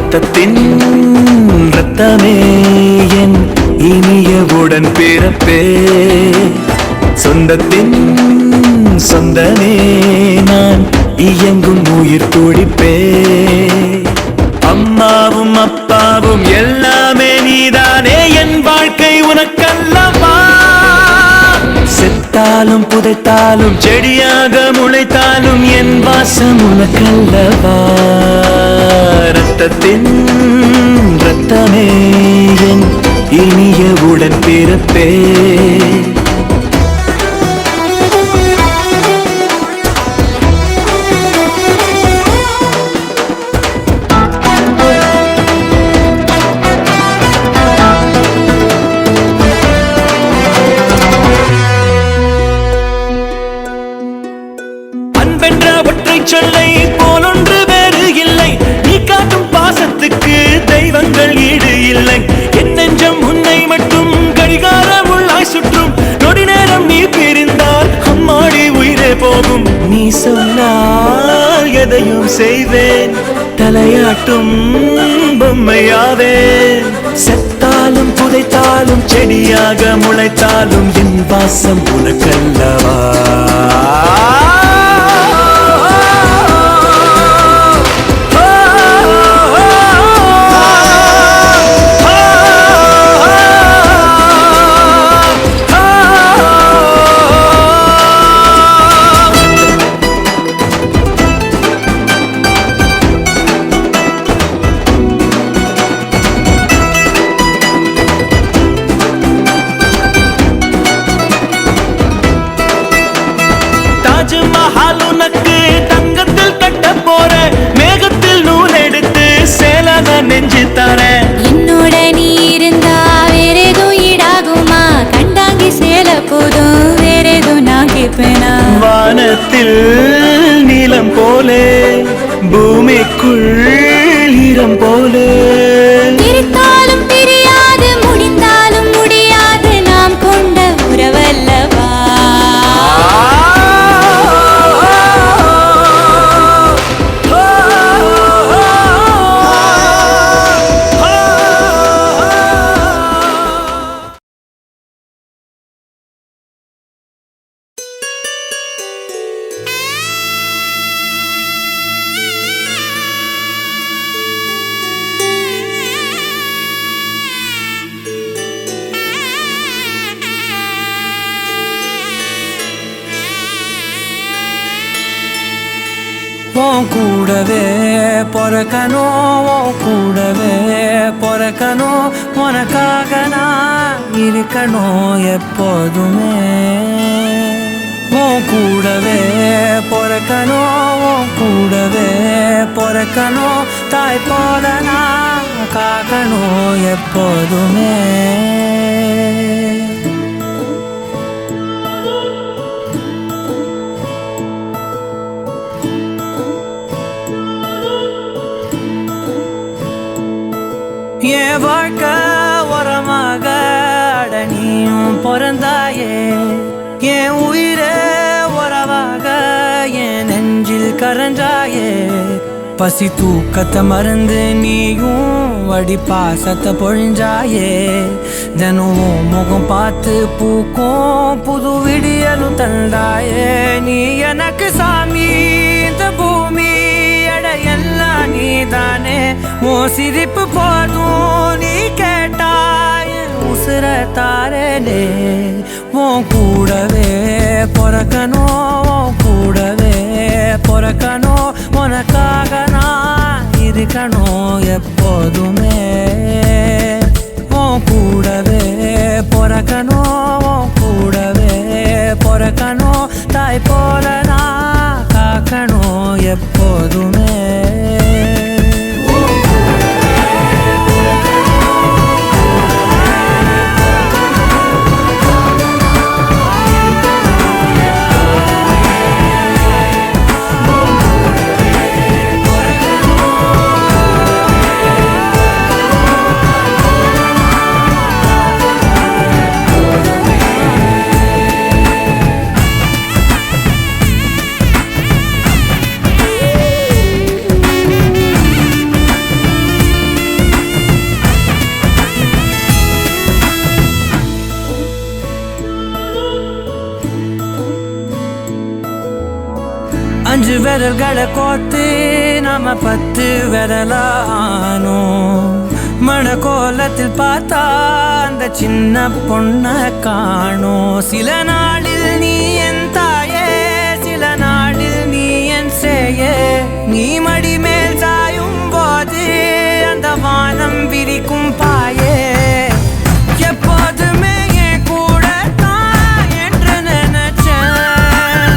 ரத்தத்தின் ரத்தமே என் இனிய உடன் பிறப்பே, சொந்தத்தின் சொந்தமே நான் இயங்கும் உயிர் துடிப்பே. அம்மாவும் அப்பாவும் எல்லாமே நீதானே, என் வாழ்க்கை உனக்கல்லவா. செத்தாலும் புதைத்தாலும் செடியாக முளைத்தாலும் என் வாசம் உனக்கல்லவா. ரத்தத்தின் ரத்தமே என் இனிய உடன் பிறப்பே. சொல்லை போலொன்று வேறு இல்லை, நீ காட்டும் பாசத்துக்கு தெய்வங்கள் ஈடு இல்லை. என் நெஞ்சம் உன்னை மட்டும் கடிகாரம் உள்ளாய் சுற்றும், நொடி நேரம் நீ பிரிந்தால் அம்மாடி உயிரே போகும். நீ சொன்னால் எதையும் செய்வேன், தலையாட்டும் பொம்மையாவேன். செத்தாலும் புதைத்தாலும் செடியாக முளைத்தாலும் என் வாசம் உனக்கல்லவா. தங்கத்தில் கட்ட போற மேகத்தில் நூல் எடுத்து சேலாக நெஞ்சு தர. என்னோட நீ இருந்தா வேற எதுவும் ஈடாகுமா, கண்டாங்கி சேல போதும் வேற எதுவும் நான் கேட்பேனா. வானத்தில் நீலம் போலே பூமிக்குள் ஈரம் போலே, பிரித்தாலும் பிரியாது முடிந்தாலும் முடியாது நாம் கொண்ட உறவல்லவா. கூடவே பொறக்கணும், கூடவே பொறக்கணும், உனக்காக நான் இருக்கணும் எப்போதுமே. கூடவே பொறக்கணும், கூடவே பொறக்கணும், தாய் போல நான் காக்கணும் எப்போதுமே. என் வாழ்க்கை உரமாக நீயும் பிறந்தாயே, என் உயிரே உறவாக என் நெஞ்சில் கரஞ்சாயே. பசி தூக்கத்தை மறந்து நீயும் அடி பாசத்தை பொழிஞ்சாயே. தினம் முகம் பார்த்து பூக்கும் புது விடியலும் தந்தாயே. நீ எனக்கு சாமி, இந்த பூமி எல்லாம் நீதானே. உன் சிரிப்பு போதும் நீ கேட்டாய் உசுர தாரலே. உன் கூடவே பொறக்கணும், கூடவே பொறக்கணும், உனக்காக நான் இருக்கணும் எப்போதுமே. உன் கூடவே பொறக்கணும், கூடவே பொறக்கணும், தாய் போல நான் காக்கணும் எப்போதுமே. விரல்களை கோத்து நாம 10 விரலானோ மணக்கோலத்தில் பார்த்தா அந்த சின்ன பொண்ண காணோம் சில நாளில் நீ என் தாயே சில நாளில் நீ என் சேயே நீ மடி மேல் சாயும் போது அந்த வானம் விரிக்கும் பாயே எப்போதுமே என் கூட தான் என்று நினைச்சேன்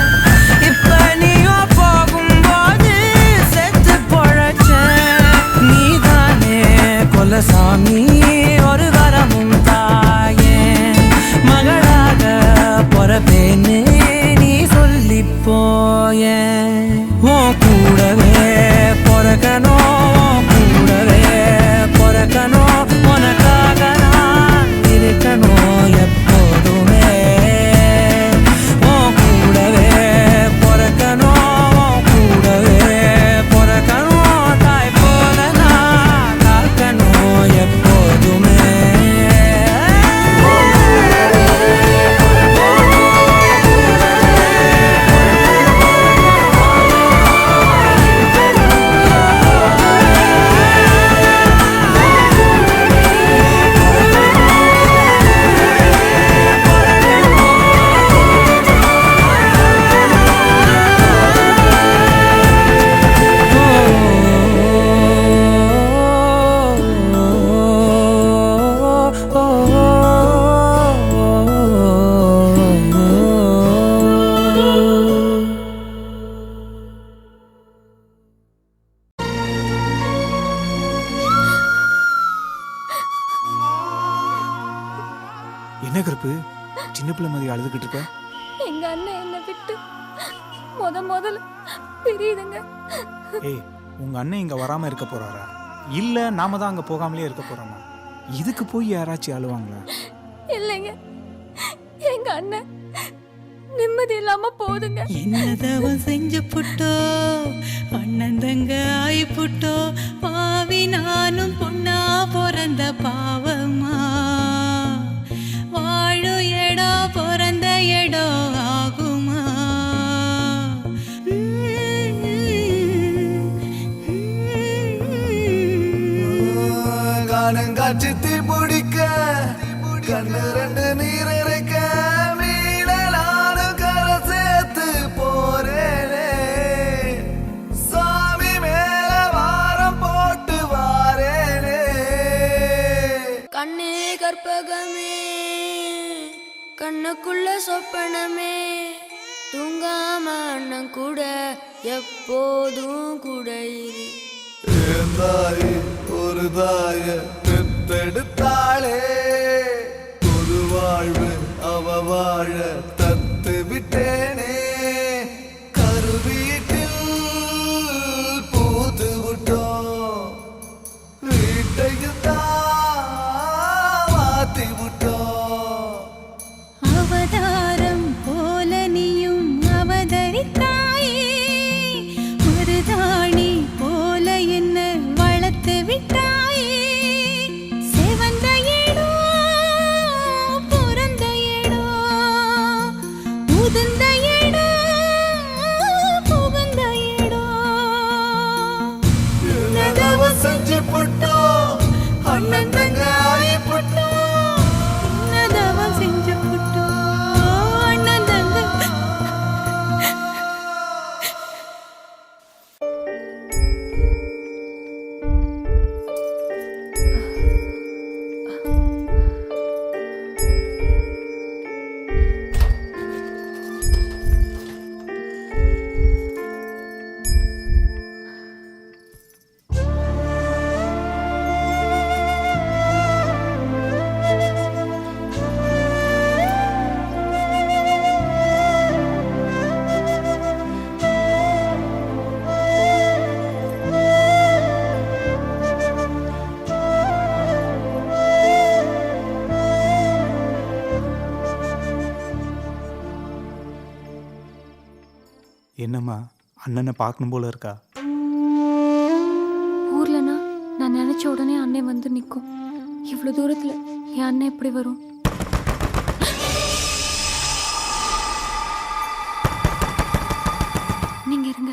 இப்ப நீயோ போகும்போது செத்து பொழைச்சேன் நீதானே கொலசாமி ஒரு வரமும் தாயே மகளாக பொறப்பேன்னு நீ சொல்லி போயே உன் கூடவே பொறக்கணும் கூடவே பொறக்கணும் உனக்காக நான் இருக்கணும் எப்போதுமே உன் கூடவே பொறக்கணும் கூடவே பொறக்கணும் தாய் போல நான் காக்கணும் எப்போதுமே என்ன கருப்பு சின்ன பிள்ளை மாதிரி அழுதுகிட்டு இருக்க? எங்க அண்ணன் என்னை விட்டு முதல்ல பிரியுதுங்க. ஏய், உங்க அண்ணன் இங்க வராம இருக்க போறாரா இல்ல நாம தான் அங்க போகாமலே இருக்க போறோமா? இதுக்கு போய் யாராச்சும் அழுவாங்களா? இல்லைங்க, எங்க அண்ணன் நிம்மதி இல்லாம போதுங்க. என்னதவன் செஞ்சு புட்டோ அண்ணன் தங்க ஆயி புட்டோ பாவி நானும் பொண்ணா பிறந்த பாவமா வாழு இடம் பிறந்த இடம் ஆகுமா காணங்காட்சி தீ பிடிக்க கண்ணு 2 நீர் இறைக்க மீனலான கரை சேர்த்து போறேனே சாமி மேல வாரம் போட்டு வாரேனே கண்ணே கற்பகமே கண்ணுக்குள்ள சொப்பனமே தூங்காம அண்ணன் கூட எப்போதும் கூட இரு தாய் ஒரு தாய பெத்தெடுத்தாளே ஒரு வாழ்வு அவ வாழ தத்து விட்டேனே கருவீட்டில் பூத்து விட்டோம் வீட்டையும் தான் மாத்தி விட்டோம் அவதாரம் போல நீயும் அவதரித்தாயே மருதாணி போல என்ன வளர்த்து விட்டாயே செவந்த இடம் பிறந்த இடம் உதிர்ந்த இடம் புகுந்த இடம் என்னதவ செஞ்சு புட்டோம் அண்ணன் தங்க ஆயி புட்டோம் என்னதவன் செஞ்சு புட்டோ அண்ணன் தங்க என்னம்மா அண்ணனை பார்க்கணும் போல இருக்கா? ஊர்லனா நான் நினைச்ச உடனே அண்ணன் வந்து நிற்கும். இவ்வளோ தூரத்தில் என் அண்ணன் எப்படி வரும்? நீங்க இருங்க,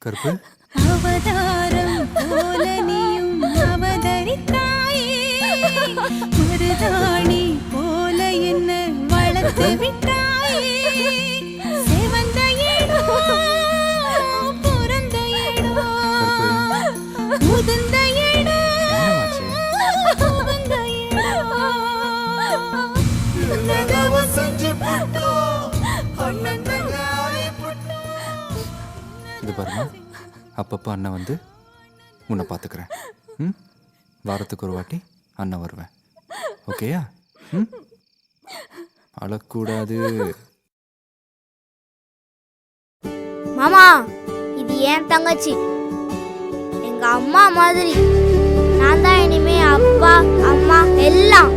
கருப்பு அவதாரம் போல நீயும் அவதரித்தாயே மருதாணி போல என்ன வளர்த்து விட்டாயே செவந்த இடம் பிறந்த இடம் முதிர்ந்த இடம் புகுந்த இடம் நகவம் செஞ்சு போட்டோம் அண்ணன் தங்காய் போட்டோம். இது பாருங்க, அப்பப்போ அண்ணன் வந்து உன்னை பார்த்துக்கிறேன். ம், வாரத்துக்கு ஒரு வாட்டி அண்ணன் வருவேன். ஓகேயா? ம், அழக்கூடாது. மாமா, இது என் தங்கச்சி, எங்க அம்மா மாதிரி. நான் தான் இனிமே அப்பா அம்மா எல்லாம்.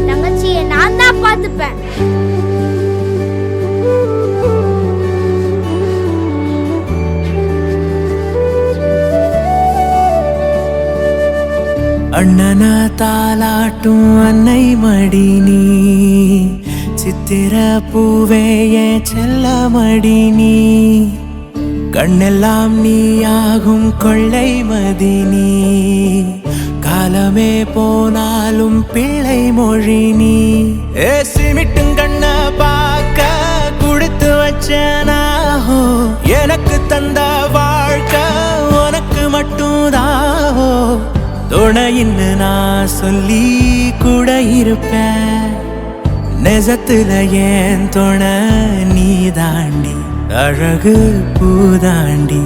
தங்கச்சியை நான் தான் பார்த்துப்பேன். அண்ணன தாலாட்டும் அன்னை மடி நீ, சித்திர பூவே என் செல்ல மடி நீ, கண்ணெல்லாம் நீயாகும் கொள்ளை மதி நீ, காலமே போனாலும் பிள்ளை மொழி நீ. சிமிட்டும் கண்ண பார்க்க குடுத்து வச்சனாஹோ, எனக்கு தந்த வாழ்க்கை உனக்கு மட்டும்தாஹோ, துணையின்னு நான் சொல்லி கூட இருப்பேன். நெசத்துல ஏன் துணை நீ தாண்டி, அழகு பூதாண்டி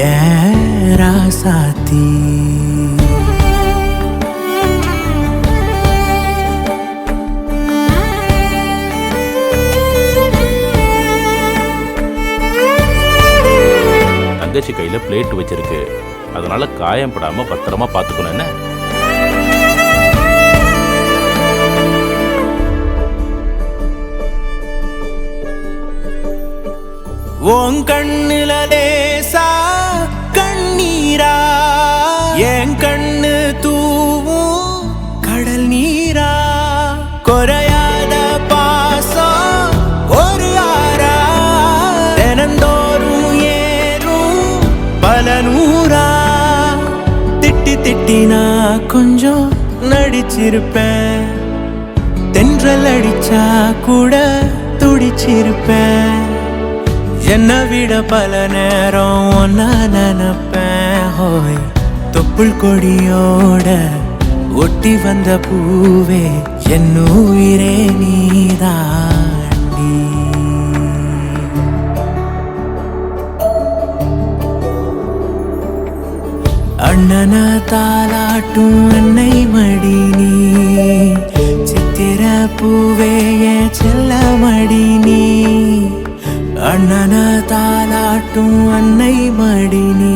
ஏன் ராசாத்தி. தங்கச்சி கையில பிளேட் வச்சிருக்கு, அதனால காயம் படாம பத்திரமா பாத்துக்கணும். என்ன உன் கண்ணுல லேசா கண்ணீரா, என் கண்ணு தூவும் கடல் நீரா, குறையாத பாசம் ஒரு ஆறா, தினந்தோறும் ஏறும் பல நூறா. திட்டி திட்டி நான் கொஞ்சம் நடிச்சிருப்பேன், தென்றல் அடிச்சா கூட துடிச்சிருப்பேன். என்னை விட பல நேரம் ஒன்னா நினைப்பேன். ஹோய், தொப்புள் கொடியோட ஒட்டி வந்த பூவே என் உயிரே நீதாண்டி. அண்ணன தாலாட்டும் அன்னை மடி நீ, சித்திர பூவே என் செல்ல மடி நீ, அண்ணன தாலாட்டும் அன்னை மடி நீ.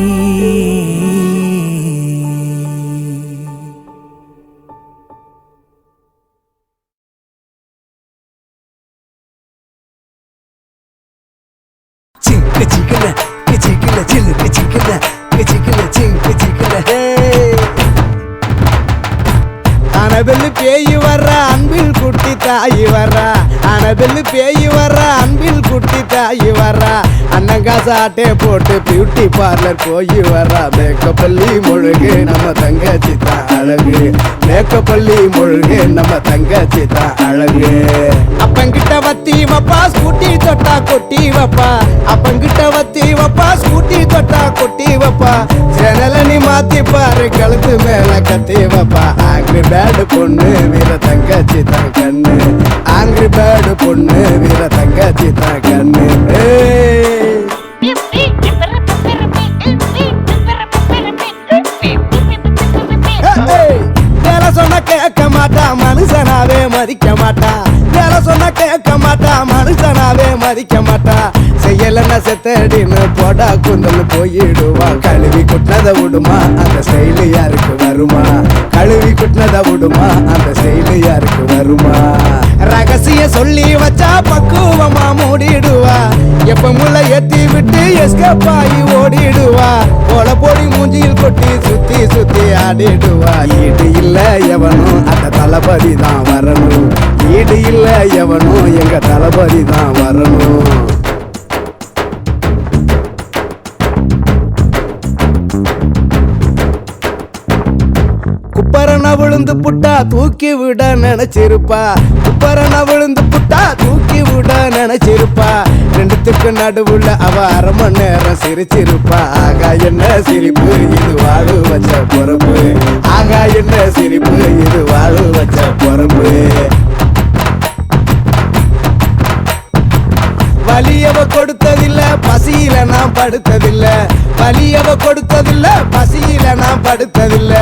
சிக்கு சிக்கல சிக்கல சிலுக்கு சிக்கல சிக்கல சிங்கு சிக்கல. அனபெல்லு பேய் வர்ற அன்பில் குட்டி தாயி வர்றா, அனபெல்லு பேய் வர்ற அன்பில் குட்டி தாயி வர்றா, அண்ணங்காசு ஆட்டே போட்டு பியூட்டி பார்லர் போய் வர்றா. மேக்கப்பள்ளி முழுகு நம்ம தங்கச்சி தான் அழகு, மேக்கப்பள்ளி முழுகு நம்ம தங்கச்சி தான் அழகு. அப்பங்கிட்ட வத்தி வப்பா ஸ்கூட்டி தொட்டா கொட்டி வப்பா, அப்பங்கிட்ட வத்தி வப்பா ஸ்கூட்டி தொட்டா கொட்டி வப்பா, ஜனல நீ மாத்தி பாரு கழுத்து மேல கத்தி வப்பா. ஆங்கிரி பேர்டு பொண்ணு வீர தங்கச்சி தான் கண்ணு, ஆங்கிரி பேர்டு பொண்ணு வீர தங்கச்சி தான் கண்ணு. வேலை சொன்ன கேட்க மாட்டா மனுஷனாவே மதிக்க மாட்டா, வேலை சொன்ன கேட்க மாட்டா மனுஷனாவே மதிக்க மாட்டா. செய்யலன்னா செத்தடின்னு போடா குந்தல் போயிடுவா. கழுவி குட்டினத விடுமா அந்த ஸ்டைலு யாருக்கு வருமா, கழுவி குட்டினத விடுமா அந்த ஸ்டைலு யாருக்கு வருமா. ரகசிய சொல்லி வச்சா பக்குவமா மூடிடுவா, எப்ப முள்ள ஏத்தி விட்டு எஸ்கேப் ஆகி ஓடிடுவா. போல போடி மூஞ்சியில் கொட்டி சுத்தி சுத்தி ஆடிடுவா. ஈடு இல்ல எவனும் அந்த தளபதி தான் வரணும், ஈடு இல்ல எவனும் எங்க தளபதி தான் வரணும். விழுந்து புட்டா தூக்கி விட நினைச்சிருப்பா குப்பரன விழுந்து புட்டா தூக்கி விட நினைச்சிருப்பா ரெண்டுத்துக்கு நடுவுல அவ அரை மணி நேரம் சிரிச்சிருப்பா ஆகா என்ன சிரிப்பு இது வாழு வச்ச பொறுப்பு ஆகா என்ன சிரிப்பு இது வாழு வச்ச பொறுப்பு வலியவ கொடுத்ததில்ல பசியில நான் படுத்ததில்ல வலியவ கொடுத்ததில்ல பசியில நான் படுத்ததில்ல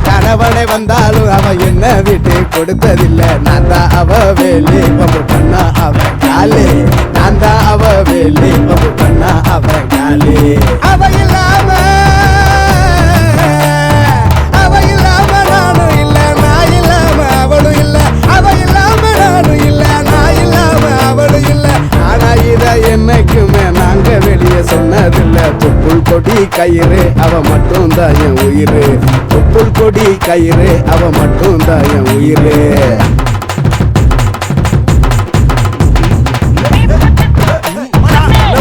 கணவனை வந்தாலும் அவ என்ன விட்டு கொடுத்ததில்ல நான் தான் அவ வேலி பம்பு பண்ணா அவ காலே நான் தான் அவ வேலி பம்பு பண்ணா அவ காலே அவ இல்லாம நானும் இல்ல நான் இல்லாம அவளும் இல்ல அவ இல்லாம நானும் இல்ல நான் இல்லாம அவளும் இல்ல ஆனா இத என்னைக்குமே நாங்க வெளியே சொன்னதில்ல தொப்புள் கொடி கயிறு அவ மட்டும் தான் என் உயிரு தொப்புள் கொடி கயிறு அவ மட்டும் தான் என் உயிரு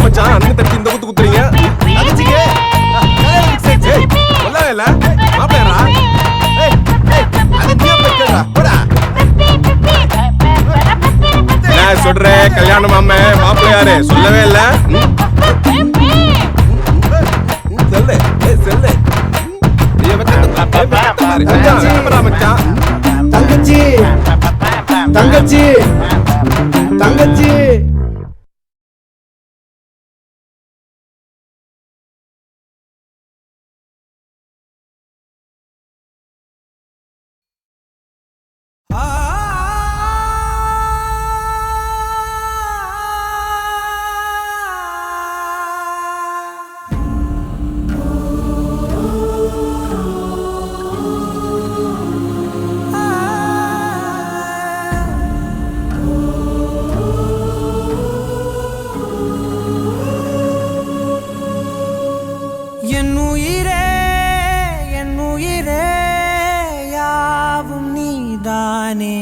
மச்சான் அண்ணன் தட்டி இந்த குத்து குத்துறீங்க தங்கச்சிக்கு சொல்லவே மாப்பிள்ளா நான் சொல்றேன் கல்யாணம் மாப்பிள்ளையாரு சொல்லவே இல்ல சொல்லு சொல்லு தங்கச்சி தங்கச்சி தங்கச்சி என் உயிரே யாவும் நீதானே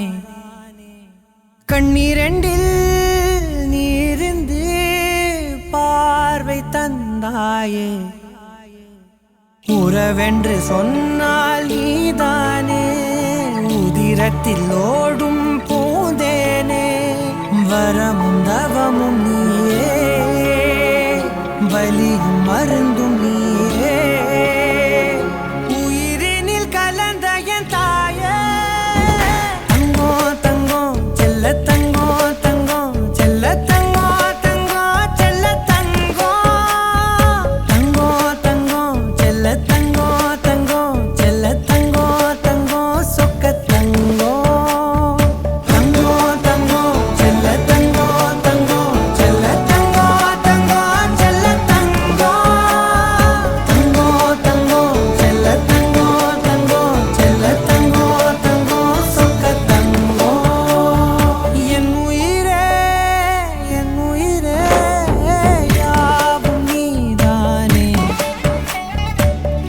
கண்ணீரெண்டில் நீரிந்து பார்வை தந்தாயே உறவென்று சொன்னால் நீதானே உதிரத்தில் ஓடும் பூந்தேனே வரமும் தவமும் நீயே வலியும் மருந்தும் நீயே உயிரினில் கலந்த என் தாயே தங்கோ தங்கோ செல்ல தங்கோ தங்கோ செல்ல தங்கோ தங்கோ செல்ல தங்கோ தங்கோ தங்கோ செல்ல தங்கோ தங்கோ செல்ல தங்கோ தங்கோ சொக்க தங்கோ தங்கோ தங்கோ செல்ல தங்கோ தங்கோ செல்ல தங்கோ தங்கோ செல்ல தங்கோ தங்கோ தங்கோ செல்ல தங்கோ தங்கோ செல்ல தங்கோ தங்கோ சொக்க தங்கோ என் உயிரே யாவும் நீதானே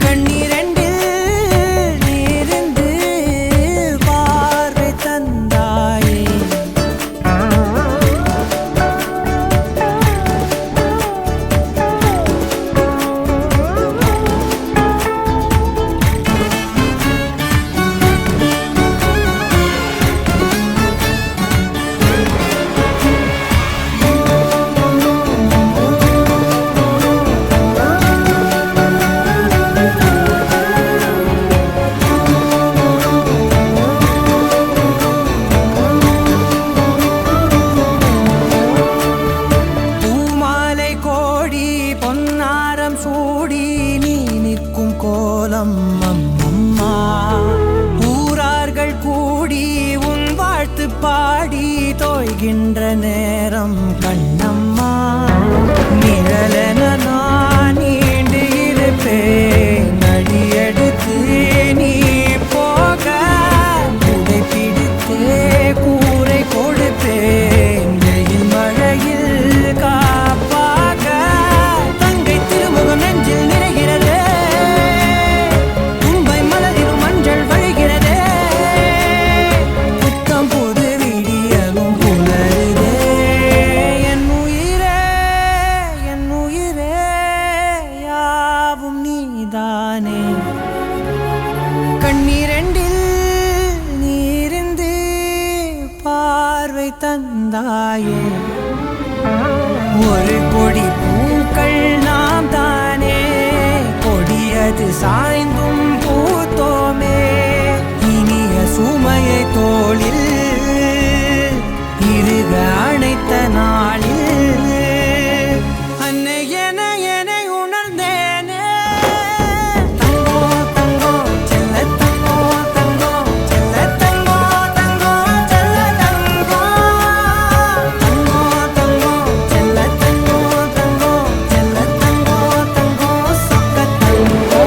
கண்ணீரெண்டில் நீரிந்து பார்வை தந்தாயே பூமாலை கோடி பொன்னாரம் சூடி நீ நிற்கும் கோலம் அம்மம்மா ஊரார்கள் கூடி உன் வாழ்த்து பாடி தோய்கின்ற நேரம் கண்ணம்மா நிழலென நான் நீண்டு இருப்பேன் அடியெடுத்து நீ போக உடை பிடித்தே கூரை கொடுப்பேன் வெயில் மழையில் காப்பாக தங்கை திருமுகம் நெஞ்சில் நிறைகிறதே தும்பை மலரிலும் மஞ்சள் வழிகிறதே புத்தம் புது விடியலும் புலருதே என் உயிரே யாவும் நீதானே கண்ணீரெண்டில் தந்தாயே ஒரு கொடி பூக்கள் நாம் தானே கொடியது சாய்ந்தும் பூத்தோமே இனிய சுமையை தோளில் இருக அணைத்த நாளில் அன்னை என என்னை உணர்ந்தேனே தங்கோ தங்கோ செல்ல தங்கோ தங்கோ செல்ல தங்கோ தங்கோ செல்ல தங்கோ தங்கோ தங்கோ செல்ல தங்கோ தங்கோ செல்ல தங்கோ தங்கோ சொக்க தங்கோ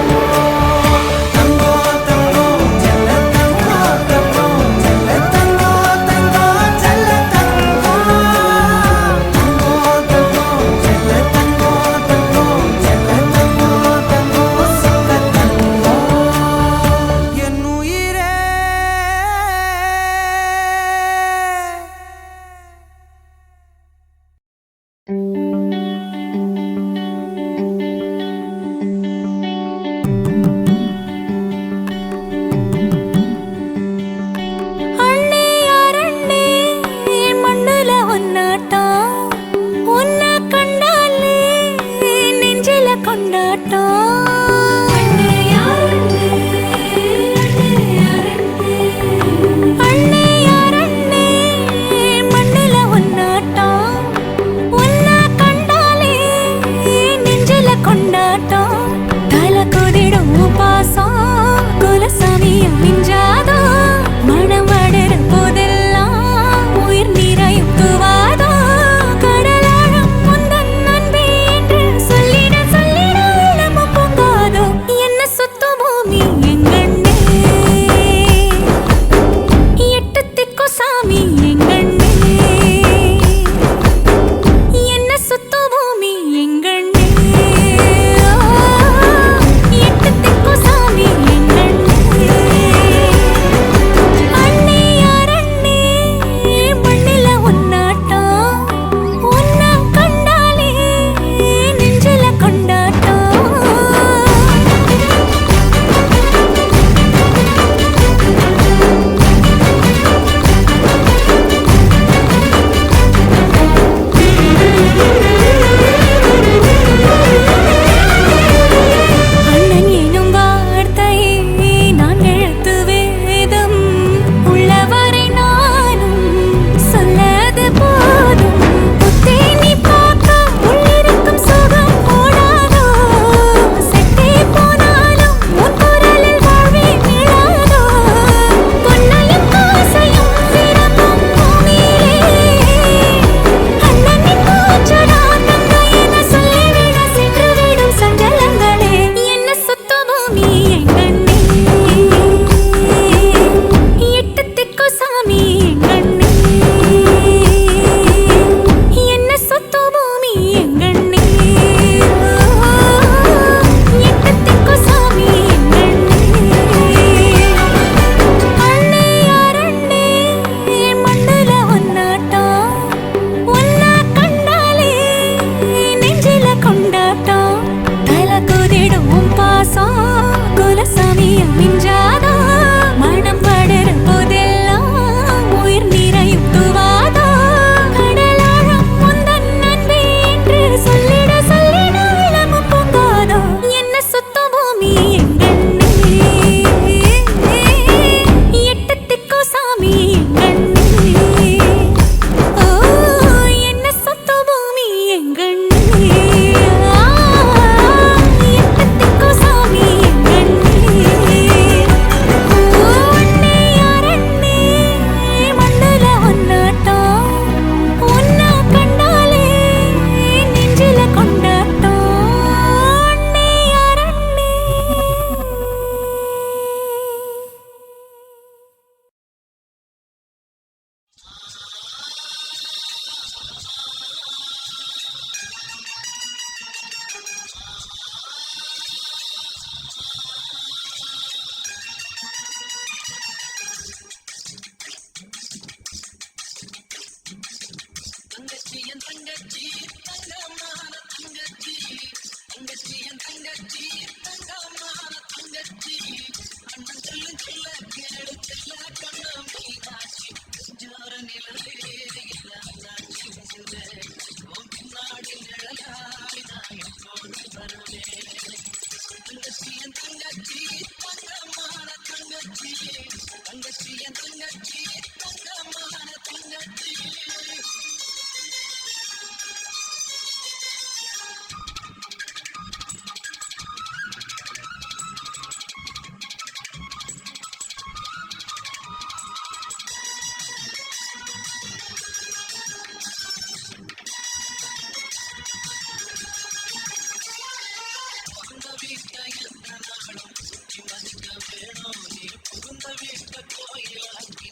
வீட்ட கோயிலாக்கி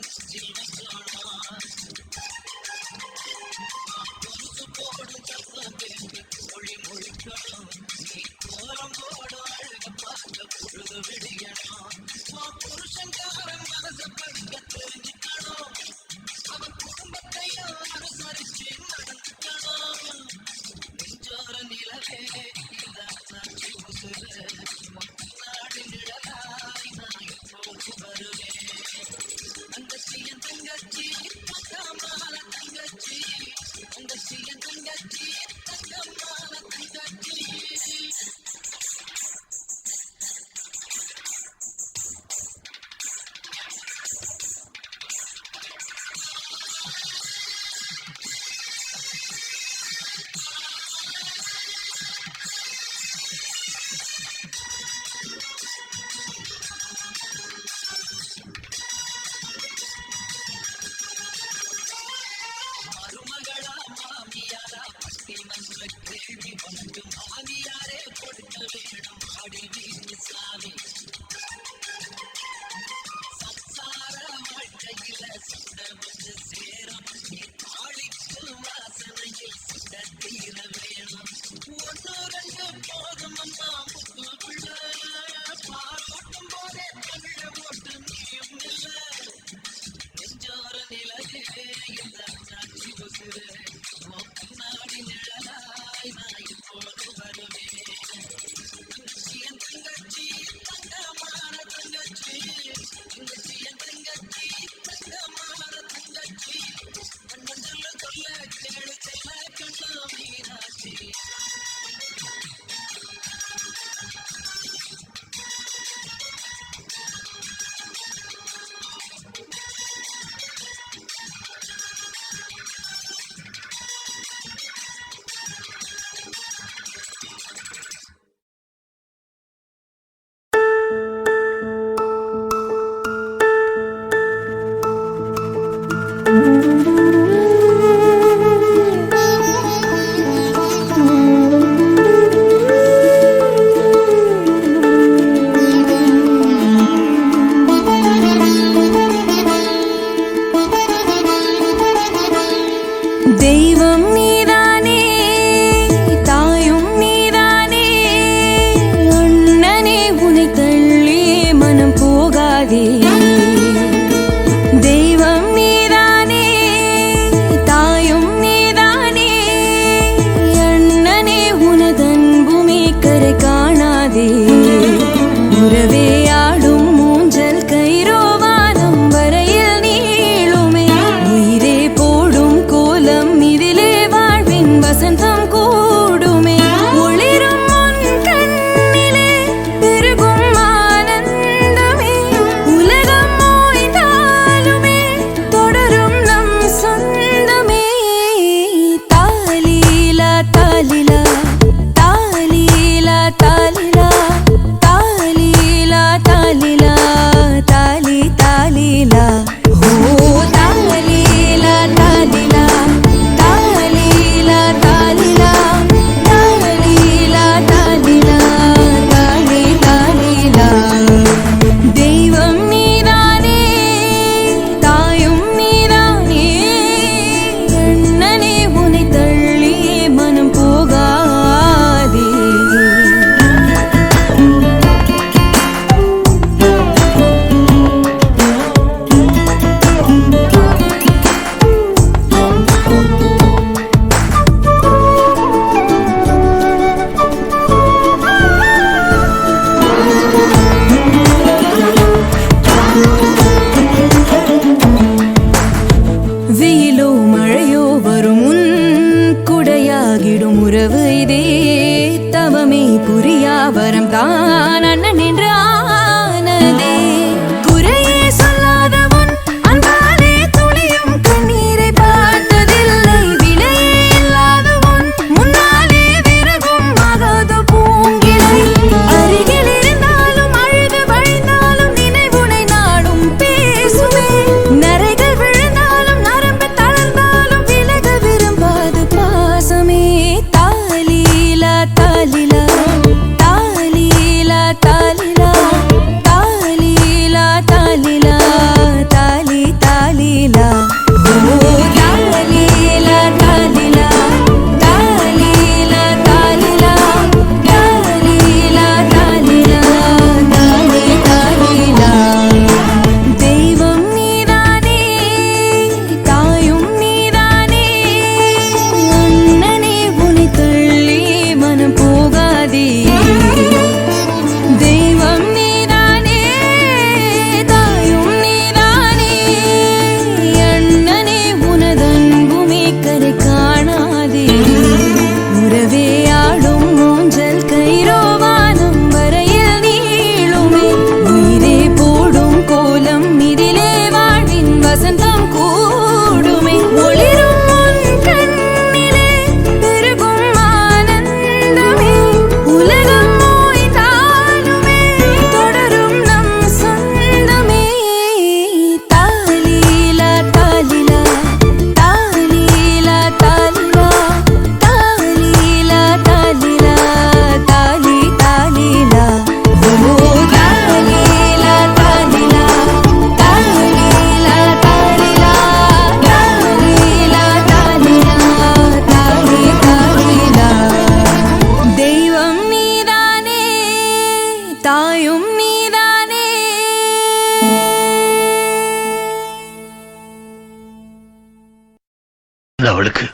அவளுக்கு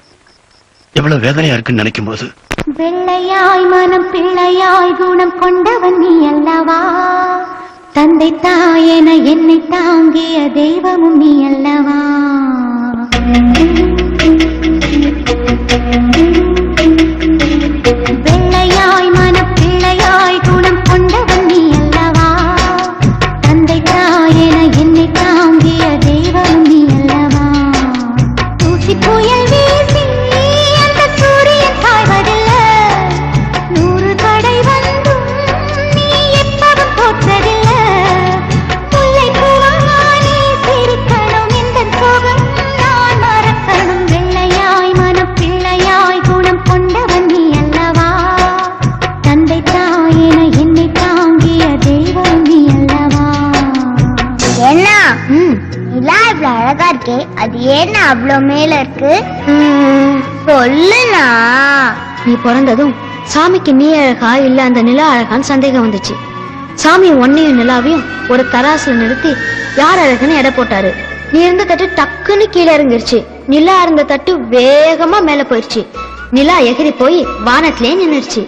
எவ்வளவு வேதனையா இருக்குன்னு நினைக்கும் போது வெள்ளையாய் மனம் பிள்ளையாய் குணம் கொண்டவன் நீ அல்லவா தந்தை தாயென என்னை தாங்கிய தெய்வமும் நீ அல்லவா வெள்ளையாய் மனம் பிள்ளையாய் குணம் கொண்டவன் நீ அல்லவா தந்தை தாயென என்னை தாங்கிய தெய்வமும் நீ அல்லவா தூசி புயல் வீசி அந்த சூரியன் காய்வதில்லை 100 தடை வந்தும் நீ எப்பவும் தோற்றதில்லை முல்லை பூவானே சிரிக்கணும் இந்த சோகம் நான் மறக்கணும் வெள்ளையாய் மனம் பிள்ளையாய் குணம் கொண்டவன் நீ அல்லவா தந்தை தாயென என்னை தாங்கிய தெய்வம் நீ அல்லவா என்ன நிலா இவ்வளவு அழகா இருக்கே அது ஏன் அவ்வளவு மேல இருக்கு சொல்லுனா நீ பிறந்ததும் சாமிக்கு நீ அழகா இல்ல அந்த நிலா அழகான்னு சந்தேகம் வந்துச்சு சாமி ஒன்னையும் நிலாவையும் ஒரு தராசுல நிறுத்தி யார் அழகுன்னு எடை போட்டாரு நீ இருந்த தட்டு டக்குன்னு கீழே இறங்கிருச்சு நிலா இருந்த தட்டு வேகமா மேல போயிருச்சு நிலா எகிரி போய் வானத்திலே நின்னுடுச்சு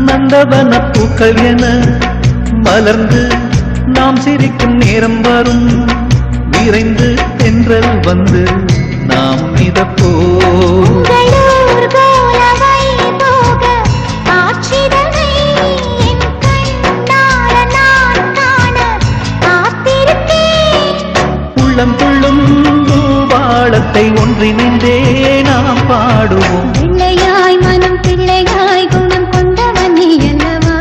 நந்தவன பூக்கள் என மலர்ந்து நாம் சிரிக்கும் நேரம் வரும் விரைந்து தென்றல் வந்து நாம் மிதப்போ உள்ளம் துள்ளும் பூவாளத்தை ஒன்றினின்றே நாம் பாடுவோம் பிள்ளையாய் மனம் பிள்ளையாய் குணம் கொண்டவன் நீ அல்லவா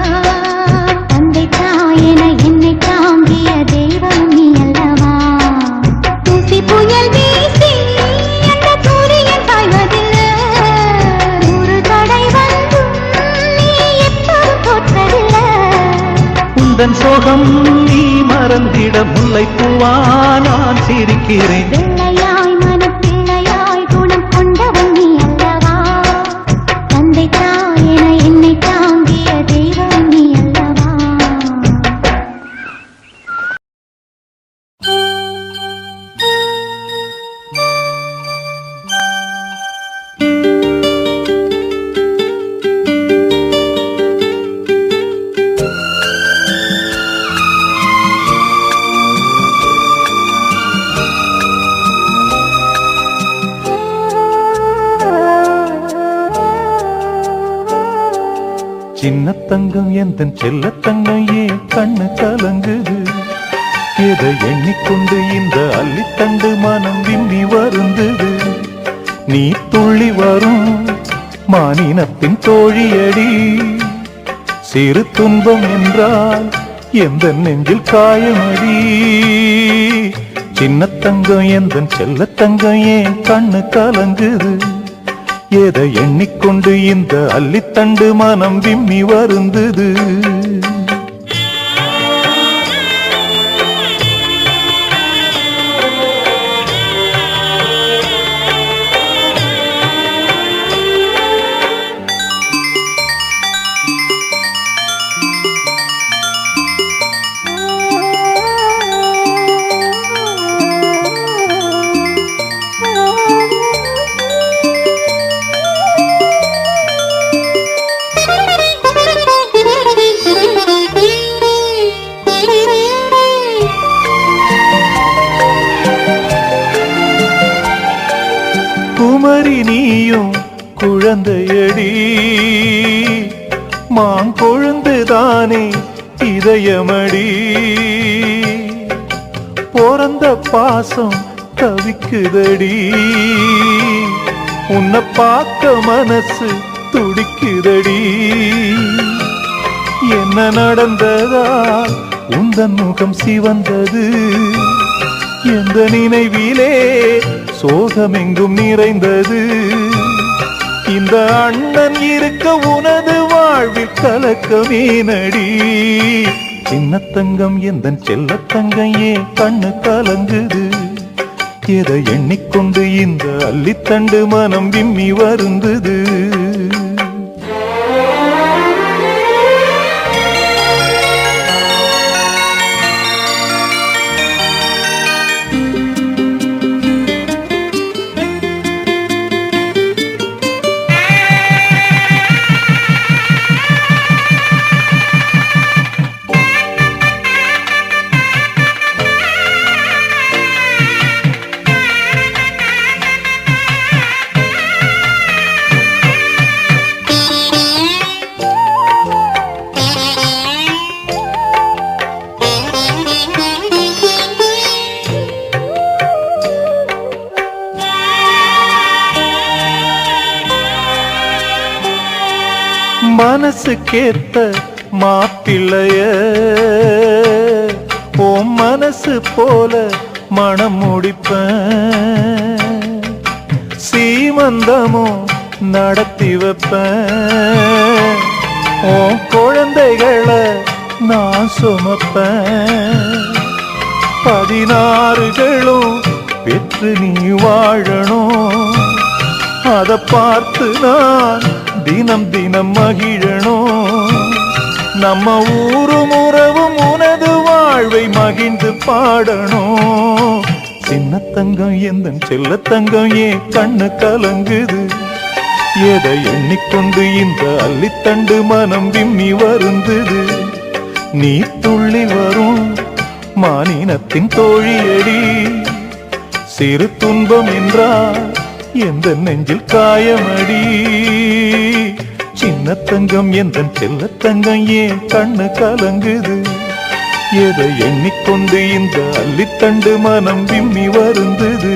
தந்தை தாயென என்னை தாங்கிய தெய்வம் நீ அல்லவா தூசி புயல் வீசி அந்த சூரியன் காய்வதில்லை 100 தடை வந்தும் நீ எப்பவும் தோற்றதில்லை உந்தன் சோகம் நீ மறந்திட முல்லை பூவா நான் சிரிக்கிறேன் வெள்ளையாய் மனம் பிள்ளையாய் குணம் கொண்டவன் நீ அல்லவா தந்தை தாயென என்னை தாங்கிய தெய்வம் நீ அல்லவா சின்ன தங்கம் எந்த செல்ல தங்கம் ஏன் கண்ணு கலங்குது எதை எண்ணிக்கொண்டு இந்த அள்ளித்தண்டு மனம் விம்மி வருந்தது நீ துள்ளி வரும் மானினத்தின் தோழியடி சிறு துன்பம் என்றால் எந்த நெஞ்சில் காயமடி சின்ன தங்கம் எந்த செல்ல தங்கம் ஏன் கண்ணு கலங்குது எதை எண்ணிக்கொண்டு இந்த அள்ளித்தண்டு மனம் விம்மி வருந்தது குமரி நீயும் குழந்தையடி மாங்கொழுந்துதானே இதயமடி பிறந்த பாசம் தவிக்குதடி உன்னை பார்க்க மனசு துடிக்குதடி என்ன நடந்ததால் உந்தன் முகம் சிவந்தது எந்த நினைவிலே சோகமெங்கும் நிறைந்தது இந்த அண்ணன் இருக்க உனது வாழ்வில் கலக்கமே நடி சின்ன தங்கம் எந்த செல்ல தங்கம் ஏன் கண்ணு கலங்குது எதை எண்ணிக்கொண்டு இந்த அல்லித்தண்டு மனம் விம்மி வருந்தது. மனசுக்கேத்த மாப்பிள்ளைய ஓ மனசு போல மனம் முடிப்பேன், சீமந்தமும் நடத்தி வைப்பேன், ஓ குழந்தைகளை நான் சுமப்பேன், 16களும் பெற்று நீ வாழணும், அதை பார்த்து நான் தினம் தினம் மகிழணும், நம்ம ஊரும் உறவும் உனது வாழ்வை மகிழ்ந்து பாடணும். சின்ன தங்கம் எந்தன் செல்ல தங்கம் ஏன் கண்ணு கலங்குது, எதை எண்ணிக்கொண்டு இந்த அல்லித்தண்டு மனம் விம்மி வருந்தது. நீ துள்ளி வரும் மானினத்தின் தோழியடி, சிறு துன்பம் என்றால் எந்த நெஞ்சில் காயமடி. சின்ன தங்கம் எந்தன் செல்ல தங்கம் ஏன் கண்ணு கலங்குது, எதை எண்ணிக்கொண்டு இந்த அல்லித்தண்டு மனம் விம்மி வருந்தது.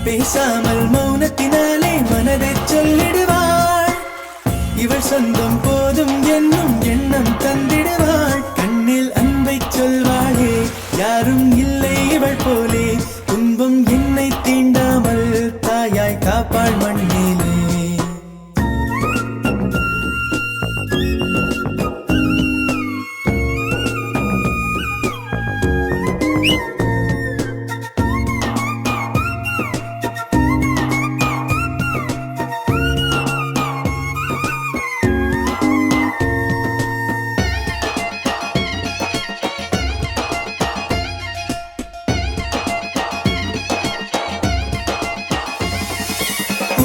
பேசாமல் மௌனத்தினாலே மனதை சொல்லிடுவாள், இவள் சொந்தம் போதும் என்னும் எண்ணம் தந்திடுவாள். கண்ணில் அன்பை சொல்வாளே, யாரும் இல்லை இவள் போலே, துன்பம் என்னை தீண்டாமல் தாயாய் காப்பாள் மண்ணிலே.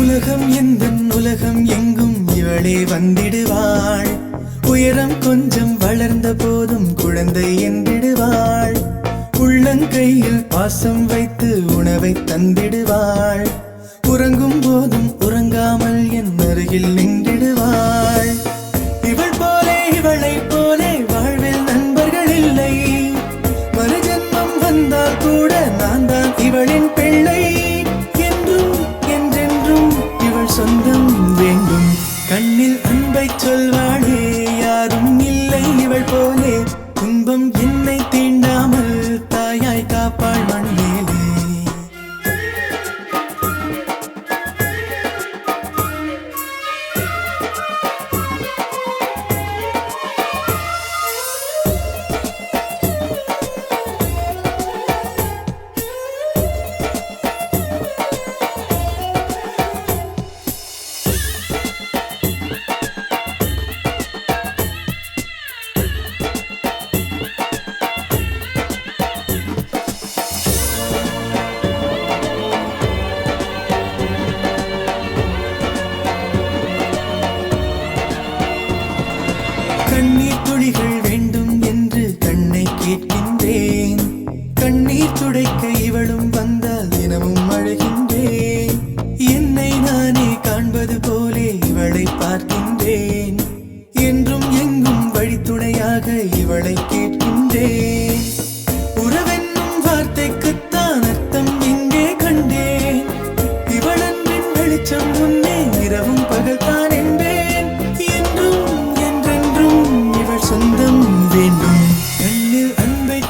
உலகம் எந்தன் உலகம் எங்கும் இவளே வந்திடுவாள், உயரம் கொஞ்சம் வளர்ந்த போதும் குழந்தை என்றிடுவாள், உள்ளங்கையில் பாசம் வைத்து உணவை தந்திடுவாள், உறங்கும் போதும் உறங்காமல் என் அருகில் நின்றிடுவாள். இவள் போலே இவளை போலே வாழ்வில் நண்பர்கள் இல்லை, மறுஜன்மம் வந்தால் கூட நான் தான் இவளின் பிள்ளை. சொந்தம் வேண்டும், கண்ணில் அன்பை சொல்வாளே, யாரும் இல்லை இவள் போலே, துன்பம் என்னை தீண்டாமல் தாயாய் காப்பாள் மண்ணிலே.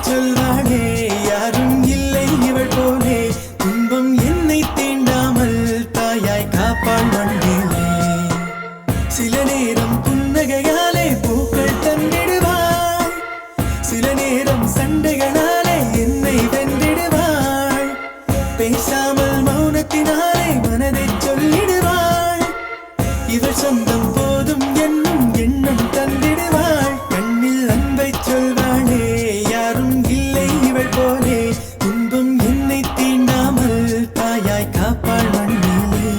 சொல்வாளே யாரும் இல்லை இவள் போலே துன்பம் என்னை தீண்டாமல் தாயாய் காப்பாள் மண்ணிலே சில நேரம் புன்னகையாலே பூக்கள் தந்திடுவாள் சில நேரம் சண்டைகளாலே என்னை வென்றிடுவாள் பேசாமல் மௌனத்தினாலே மனதை சொல்லிடுவாள் இவள் சொந்தம் போதும் என்னும் எண்ணம் தந்திடுவாள் கண்ணில் அன்பை சொல்வாளே யாரும் இல்லை இவள் போலே துன்பம் என்னை தீண்டாமல் தாயாய் காப்பாள் மண்ணிலே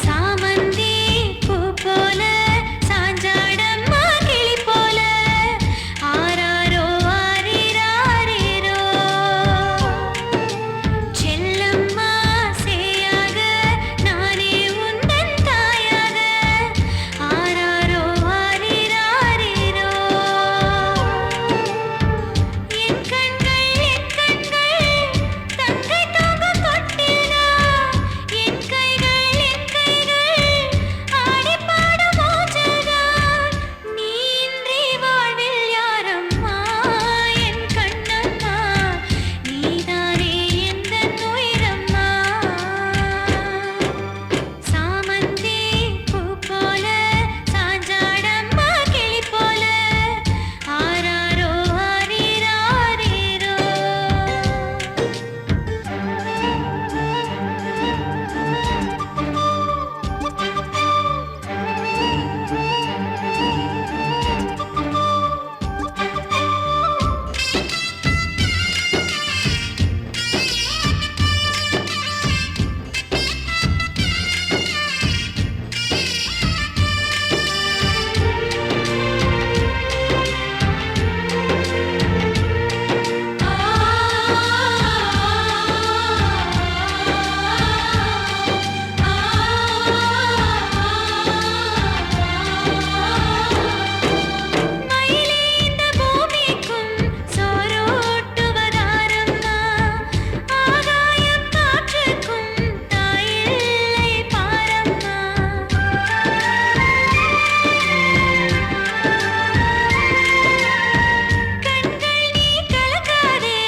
சாமந்தி பூ போல சாஞ்சாடம்மா கிளி போல ஆராரோ ஆரிராரிரோ செல்லம்மா சேயாக நானே உந்தன் தாயாக ஆராரோ ஆரிராரிரோ என் கண்கள் தங்கை தூங்கும் தொட்டில்னா என் கைகள் ஆடி பாடும் ஊஞ்சல்தான் நீ இன்றி வாழ்வில் யாரம்மா என் கண்ணம்மா நீதானே எந்தன் உயிரம்மா சாமந்தி பூ போல சாஞ்சாடம்மா கிளி போல ஆராரோ ஆரிராரிரோ மயிலே இந்த பூமிக்கும் சோறூட்டுவதாரம்மா ஆகாயம் காற்றுக்கும் தாயில்லை பாரம்மா கண்கள் நீ கலங்காதே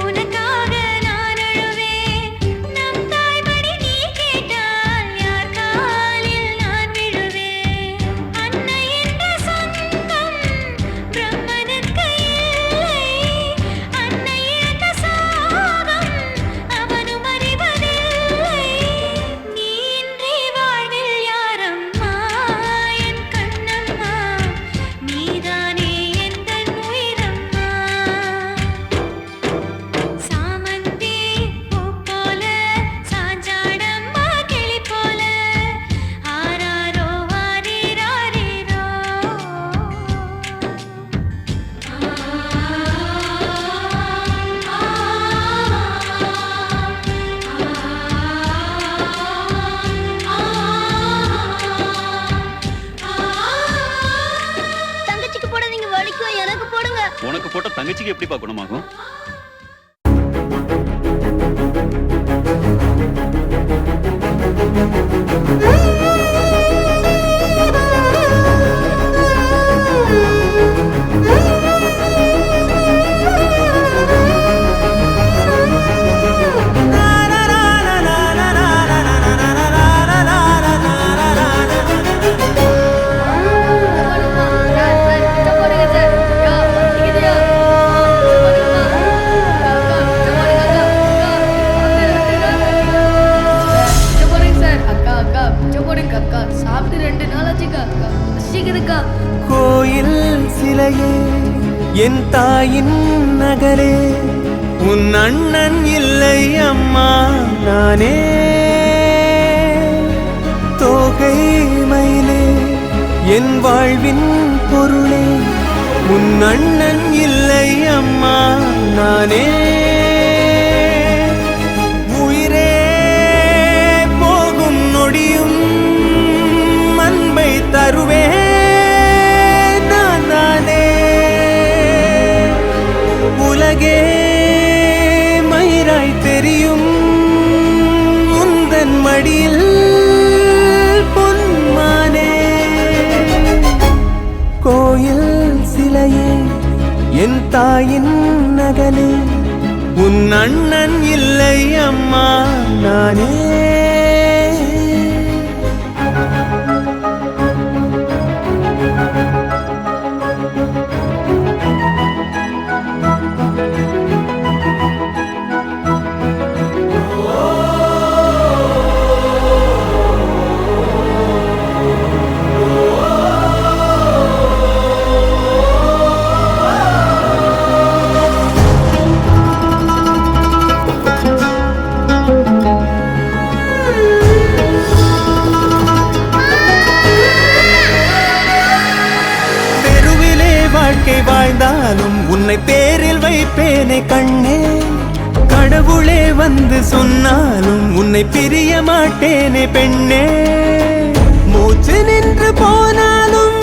உனக்காக நான் அழுவேன் நம் தாய்மடி நீ கேட்டால் யார் காலில் நான் விழுவேன் அன்னை என்ற சொந்தம் பிரம்மனுக்கு இல்லை அன்னை என்ற சோகம் அவனும் அறிவதில்லை நீ இன்றி வாழ்வில் யாரம்மா என் கண்ணம்மா நீதானே எந்தன் உயிரம்மா சாமந்தி பூ போல சாஞ்சாடம்மா கிளி போல ஆராரோ ஆரிராரிரோ தங்கச்சிக்கு போடாதீங்க வலிக்கும் எனக்கு போடுங்க உனக்கு போட்ட தங்கச்சிக்கு எப்படிப்பா குணமாகும் கோயில் சிலையே என் தாயின் நகரே உன் அண்ணன் இல்லை அம்மா நானே தோகை மயிலே என் வாழ்வின் பொருளே உன் அண்ணன் இல்லை அம்மா நானே உயிரே போகும் நொடியும் அன்பை தருவேன் நான் நானே உலகே மயிராய் தெரியும் உந்தன் மடியில் பொன்மானே கோயில் சிலையே என் தாயின் நகலே உன் அண்ணன் இல்லை அம்மா நானே வாழ்ந்தாலும் உன்னை பேரில் வைப்பேனே கண்ணே கடவுளே வந்து சொன்னாலும் உன்னை பிரிய மாட்டேனே பெண்ணே மூச்சு நின்று போனாலும்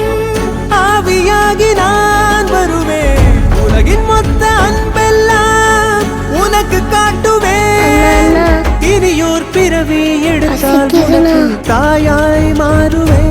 ஆவியாகி நான் வருவேன் உலகின் மொத்த அன்பெல்லாம் உனக்கு காட்டுவேன் இனியோர் பிறவி எடுத்தால் தாயாய் மாறுவேன்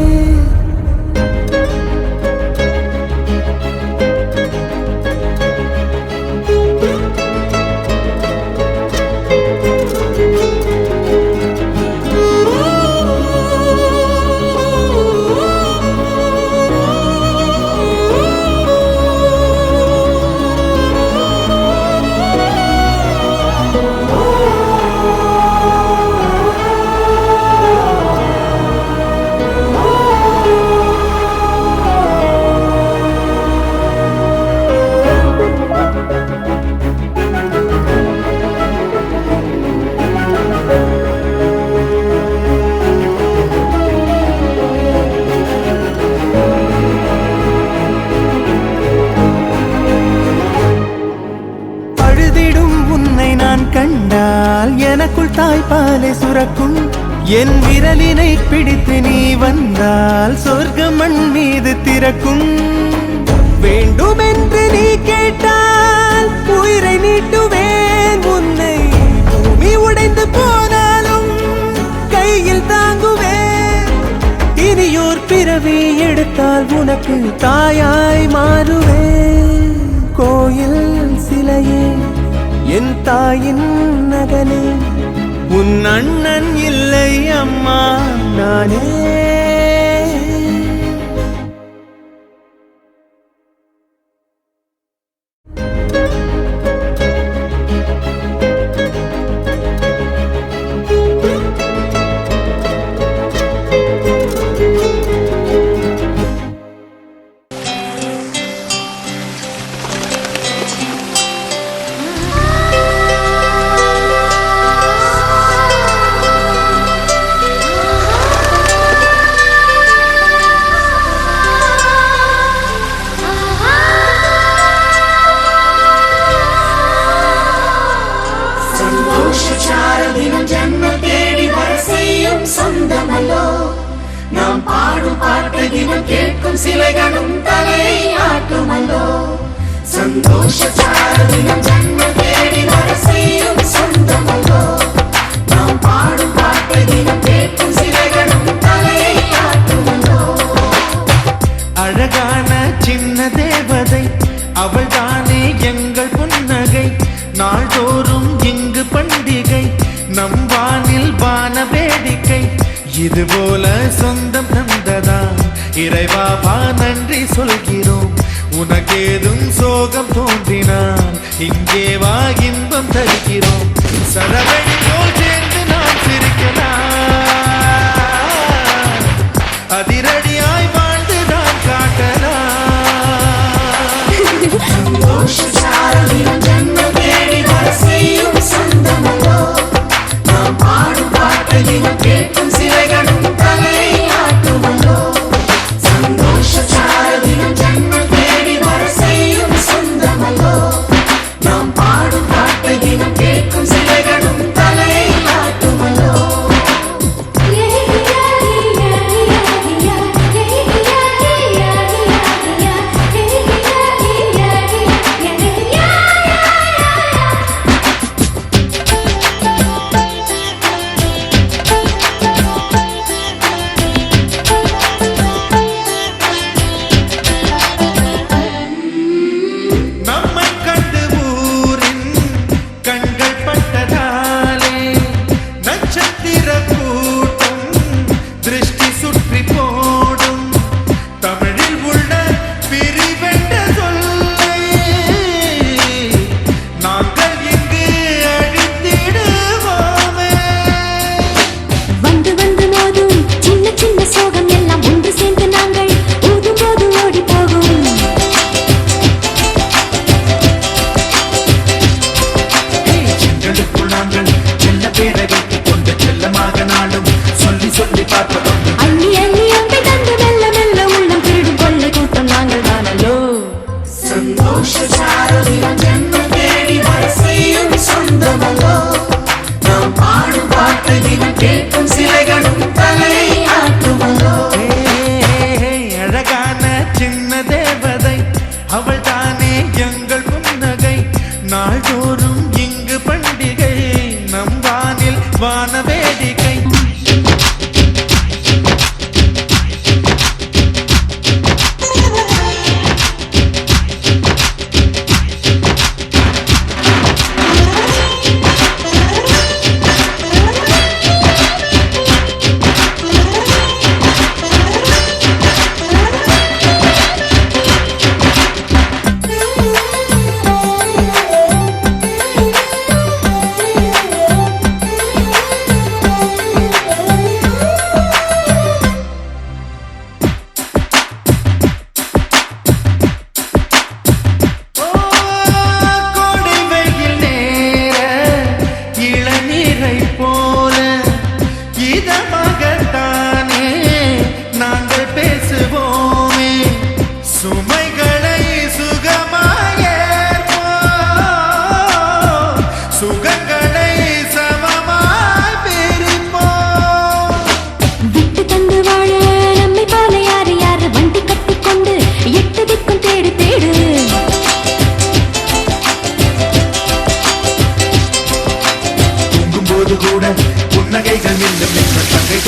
கண்டால் எனக்குள் தாய்ப்பாலை சுரக்கும் என் விரலினை பிடித்து நீ வந்தால் சொர்க்கம் மண் மீது திறக்கும் வேண்டுமென்று நீ கேட்டால் உயிரை நீட்டுவேன் உன்னை பூமி உடைந்து போனாலும் கையில் தாங்குவேன் இனியோர் பிறவி எடுத்தால் உனக்கு தாயாய் மாறுவேன் கோயில் சிலையே என் தாயின் நகலே உன் அண்ணன் இல்லை அம்மா நானே அழகான சின்ன தேவதை அவள்தானே எங்கள் புன்னகை நாள்தோறும் இங்கு பண்டிகை நம் வானில் வான வேடிக்கை இதுபோல சொந்தம் தந்ததா இறைவா நன்றி சொல்கிறோம் உனக்கேதும் சோகம் தோன்றினால் இங்கே வா இன்பம் தருகிறோம் சரவணி போல் சேர்ந்து நாம் சிரிக்கலாம் அதிரடியாய் வாழ்ந்து நாம் காட்டலாம்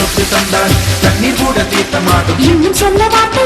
தொட்டு தந்தால் கண்ணீர் கூட தீர்த்த மாட்டோம் இன்னும் சொல்ல வார்த்தை